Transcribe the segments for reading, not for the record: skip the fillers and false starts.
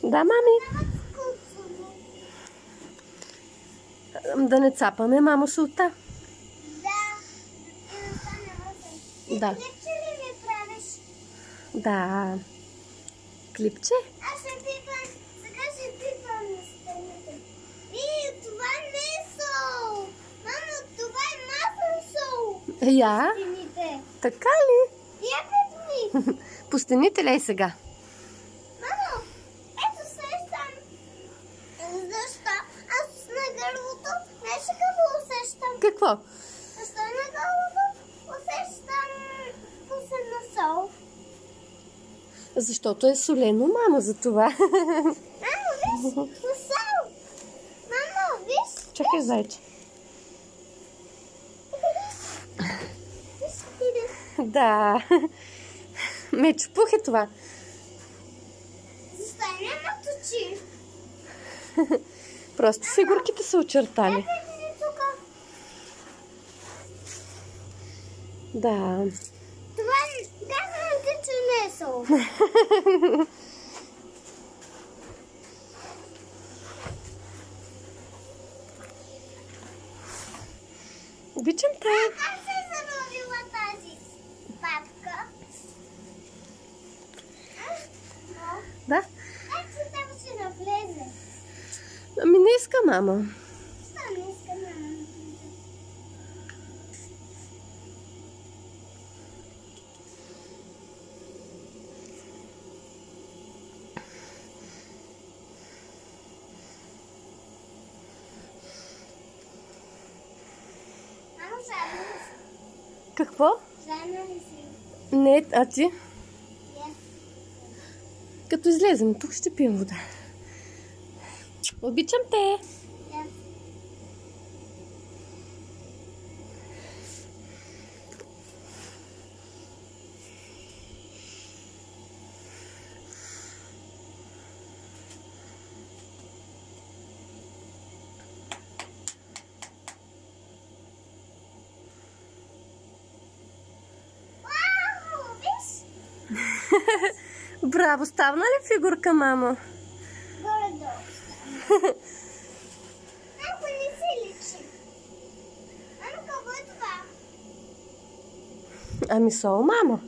Да, мами. Да не цапаме, мамо, султа. Да. Клипче ли ми правиш? Да. Клипче? Аз ще пипам. Сега ще пипам на стените. И това не е сол. Мамо, това е маслен сол. Я? Стените. Така ли? Я пипни. По стените ли сега? Мамо, ето сещам. Защо? Аз на гърлото нещо какво усещам. Какво? Защо на гърлото усещам вкусен на сол? Защото е солено, мамо, за това. Мамо, виж, на сол. Мамо, виж. Чакай, зайче. Виж, иде. Да. Мечопух е това. Защо нямат очи? Просто фигурките са очертали. Ето тук. Да. Това казвам ти, че не е сол. Обичам те. Как се е заровила тази папка? Да. Ето там ще навлезе. Ами не иска, мама. Що не иска да навлезе? Мамо, жадна ли си? Какво? Жадна ли си? Не, а ти? Yes. Като излезем, тук ще пием вода. Обичам те. Yes. Вау, виж? Браво, ставна ли фигурка, мамо? Горе-долу. Ако не се личи. Мамо, какво е това? Ами сол, мамо.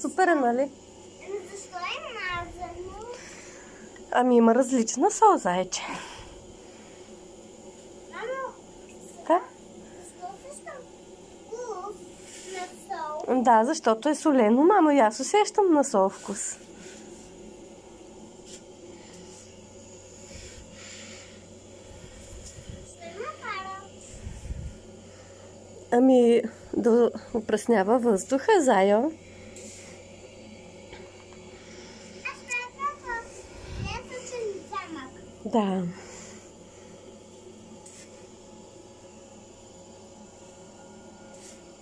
Супер, нали? Защо е мазано? Ами има различна сол, зайче. Мамо, Да? защо сещам вкус на сол? Да, защото е солено, мамо. И аз усещам на сол вкус. Ще напара. Ами да опреснява въздуха, зайо. Аз казвам, пясъчен замък. Да.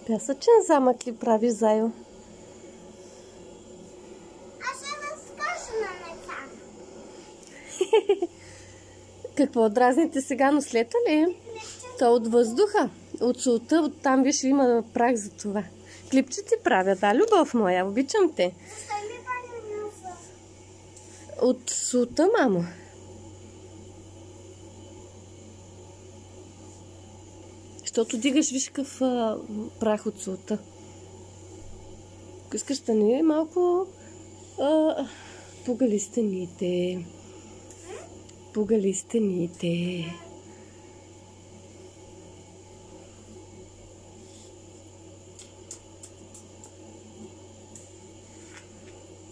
Пясъчен замък ли прави, зайо? Аз ще разкажа на деца. Какво, дразните сега нослета ли? То от въздуха, от солта, от там виж има прах за това. Клипче ти правя, да, любов моя, обичам те. Защо ми пали носа? От солта, мамо. Защото дигаш, виж какъв прах от солта. Ако искаш да не е малко погали стените. Погали стените.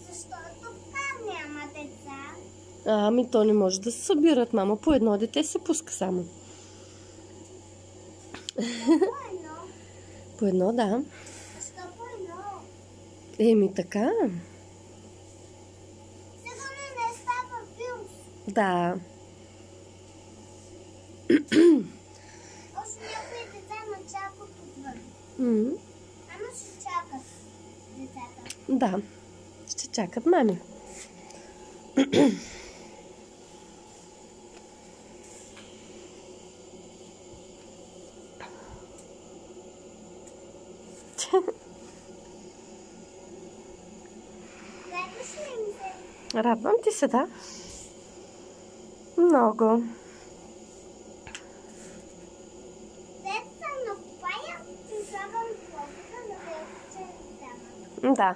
Защото там няма деца. Ами то не може да се събират, мама. По едно дете се пуска само. По-едно. По едно, да. Защо по-едно? Еми така. Сигурно не става вирус. Да. Още някои деца ме чакат отвън. М, Ама ще чакат децата. Да. Ще чакат мами. ли ми се? Радвам ти се, да? Много. След съм накопая и слагам в воздуха, за да я взема. Да.